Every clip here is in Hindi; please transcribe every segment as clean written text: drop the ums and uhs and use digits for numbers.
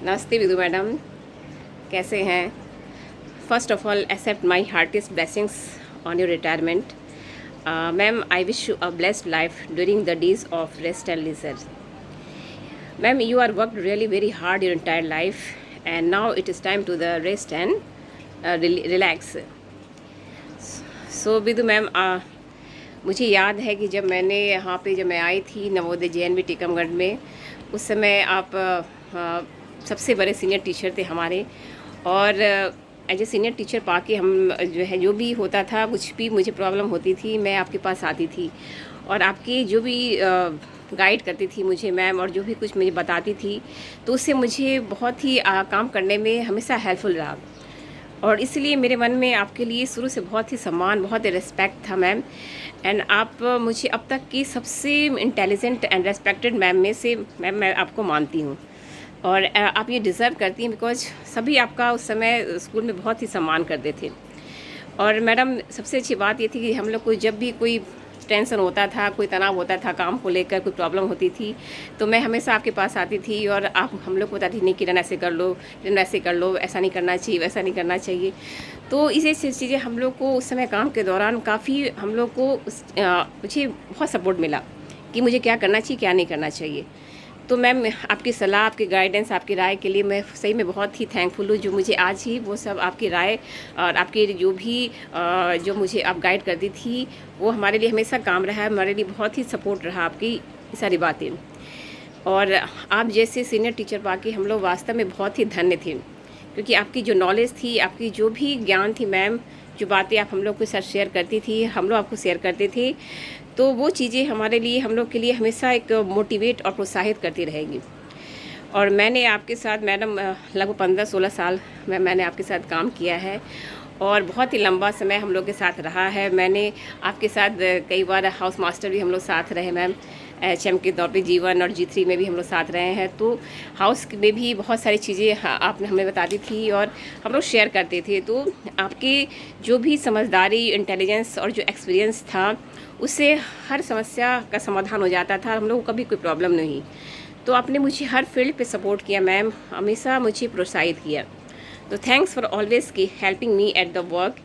नमस्ते विदु मैडम, कैसे हैं? First of all except my heartiest blessings on your retirement. Ma'am, I wish you a blessed life during the days of rest and leisure. Ma'am, you are worked really very hard your entire life, and now it is time to the rest and relax. So Vidu ma'am, मुझे याद है कि जब मैं आई थी नवोदय JNV टीकमगढ़ में, उस समय आप सबसे बड़े सीनियर टीचर थे हमारे. और एज ए सीनियर टीचर पाके हम जो भी होता था, कुछ भी मुझे प्रॉब्लम होती थी, मैं आपके पास आती थी और आपकी जो भी गाइड करती थी मुझे मैम, और जो भी कुछ मुझे बताती थी, तो उससे मुझे बहुत ही काम करने में हमेशा हेल्पफुल रहा. और इसलिए मेरे मन में आपके लिए शुरू से बहुत ही सम्मान, बहुत ही रिस्पेक्ट था मैम. एंड आप मुझे अब तक की सबसे इंटेलिजेंट एंड रेस्पेक्टेड मैम में से मैम मैं आपको मानती हूँ. और आप ये डिज़र्व करती हैं, बिकॉज सभी आपका उस समय स्कूल में बहुत ही सम्मान करते थे. और मैडम, सबसे अच्छी बात ये थी कि हम लोग को जब भी कोई टेंशन होता था, कोई तनाव होता था, काम को लेकर कोई प्रॉब्लम होती थी, तो मैं हमेशा आपके पास आती थी और आप हम लोग को बताती थी, नहीं किरण ऐसे कर लो, किरण ऐसे कर लो, ऐसा नहीं करना चाहिए, वैसा नहीं करना चाहिए. तो इसी चीज़ें हम लोग को उस समय काम के दौरान काफ़ी हम लोग को मुझे बहुत सपोर्ट मिला कि मुझे क्या करना चाहिए, क्या नहीं करना चाहिए. तो मैम, आपकी सलाह, आपकी गाइडेंस, आपकी राय के लिए मैं सही में बहुत ही थैंकफुल हूँ. जो मुझे आज ही वो सब आपकी राय और आपकी जो भी जो मुझे आप गाइड करती थी, वो हमारे लिए हमेशा काम रहा है, हमारे लिए बहुत ही सपोर्ट रहा आपकी सारी बातें. और आप जैसे सीनियर टीचर पाके हम लोग वास्तव में बहुत ही धन्य थे, क्योंकि आपकी जो नॉलेज थी, आपकी जो भी ज्ञान थी मैम, जो बातें आप हम लोग के साथ शेयर करती थी, हम लोग आपको शेयर करते थे, तो वो चीज़ें हमारे लिए, हम लोग के लिए हमेशा एक मोटिवेट और प्रोत्साहित करती रहेगी. और मैंने आपके साथ मैडम लगभग 15-16 साल मैंने आपके साथ काम किया है, और बहुत ही लंबा समय हम लोग के साथ रहा है. मैंने आपके साथ कई बार हाउस मास्टर भी हम लोग साथ रहे मैम, HM के तौर पे G1 और G3 में भी हम लोग साथ रहे हैं. तो हाउस में भी बहुत सारी चीज़ें आपने हमें बताती थी और हम लोग शेयर करते थे. तो आपकी जो भी समझदारी, इंटेलिजेंस और जो एक्सपीरियंस था, उससे हर समस्या का समाधान हो जाता था, हम लोग को कभी कोई प्रॉब्लम नहीं. तो आपने मुझे हर फील्ड पे सपोर्ट किया मैम, हमेशा मुझे प्रोत्साहित किया. तो थैंक्स फॉर ऑलवेज की helping me at the work.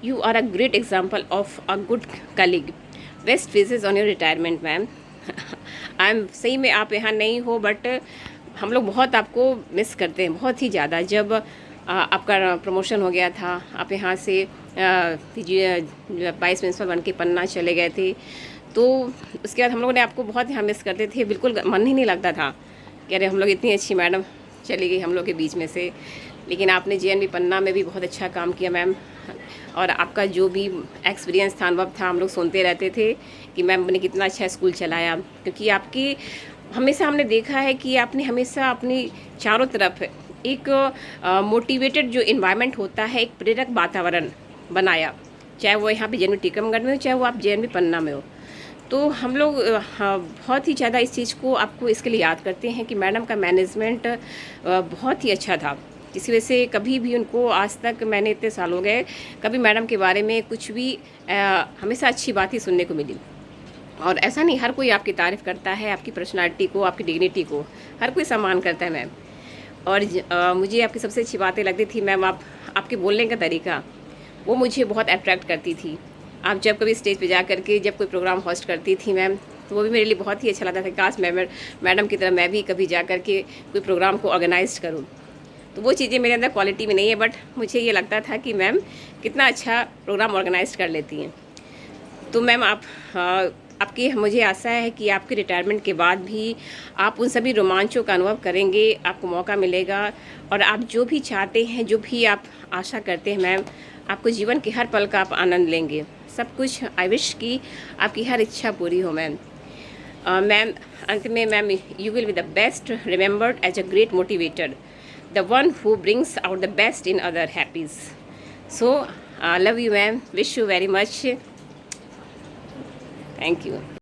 You are a great example of a good colleague. Best wishes on your retirement ma'am. I am सही में आप यहाँ नहीं हो, बट हम लोग बहुत आपको मिस करते हैं, बहुत ही ज़्यादा. जब आपका प्रमोशन हो गया था, आप यहाँ से वाइस प्रिंसिपल बन के पन्ना चले गए थे, तो उसके बाद हम लोगों ने आपको बहुत यहाँ मिस करते थे. बिल्कुल मन ही नहीं लगता था कि अरे हम लोग, इतनी अच्छी मैडम चली गई हम लोग के बीच में से. लेकिन आपने JNV पन्ना में भी बहुत अच्छा काम किया मैम, और आपका जो भी एक्सपीरियंस था, अनुभव था, हम लोग सुनते रहते थे कि मैम ने कितना अच्छा स्कूल चलाया. क्योंकि आपकी हमेशा हमने देखा है कि आपने हमेशा अपनी चारों तरफ एक मोटिवेटेड जो इन्वायरमेंट होता है, एक प्रेरक वातावरण बनाया, चाहे वो यहाँ पे JNV टीकमगढ़ में हो, चाहे वो आप JNV पन्ना में हो. तो हम लोग बहुत ही ज़्यादा इस चीज़ को आपको इसके लिए याद करते हैं कि मैडम का मैनेजमेंट बहुत ही अच्छा था. इसी वजह से कभी भी उनको, आज तक मैंने इतने साल हो गए, कभी मैडम के बारे में कुछ भी हमेशा अच्छी बात ही सुनने को मिली. और ऐसा नहीं, हर कोई आपकी तारीफ़ करता है, आपकी पर्सनालिटी को, आपकी डिग्निटी को हर कोई सम्मान करता है मैम. और मुझे आपकी सबसे अच्छी बातें लगती थी मैम, आपके बोलने का तरीका, वो मुझे बहुत अट्रैक्ट करती थी. आप जब कभी स्टेज पे जा करके जब कोई प्रोग्राम होस्ट करती थी मैम, तो वो भी मेरे लिए बहुत ही अच्छा लगता था. काश मैडम की तरह मैं भी कभी जा करके कोई प्रोग्राम को ऑर्गेनाइज करूँ. तो वो चीज़ें मेरे अंदर क्वालिटी में नहीं है, बट मुझे ये लगता था कि मैम कितना अच्छा प्रोग्राम ऑर्गेनाइज कर लेती हैं. तो मैम, आपकी मुझे आशा है कि आपके रिटायरमेंट के बाद भी आप उन सभी रोमांचों का अनुभव करेंगे, आपको मौका मिलेगा, और आप जो भी चाहते हैं, जो भी आप आशा करते हैं मैम, आपको जीवन के हर पल का आप आनंद लेंगे. सब कुछ आई विश की आपकी हर इच्छा पूरी हो मैम. मैम, अंत में ma'am, you will be the best remembered as a great motivator, the one who brings out the best in other happies. So love you ma'am, wish you very much. Thank you.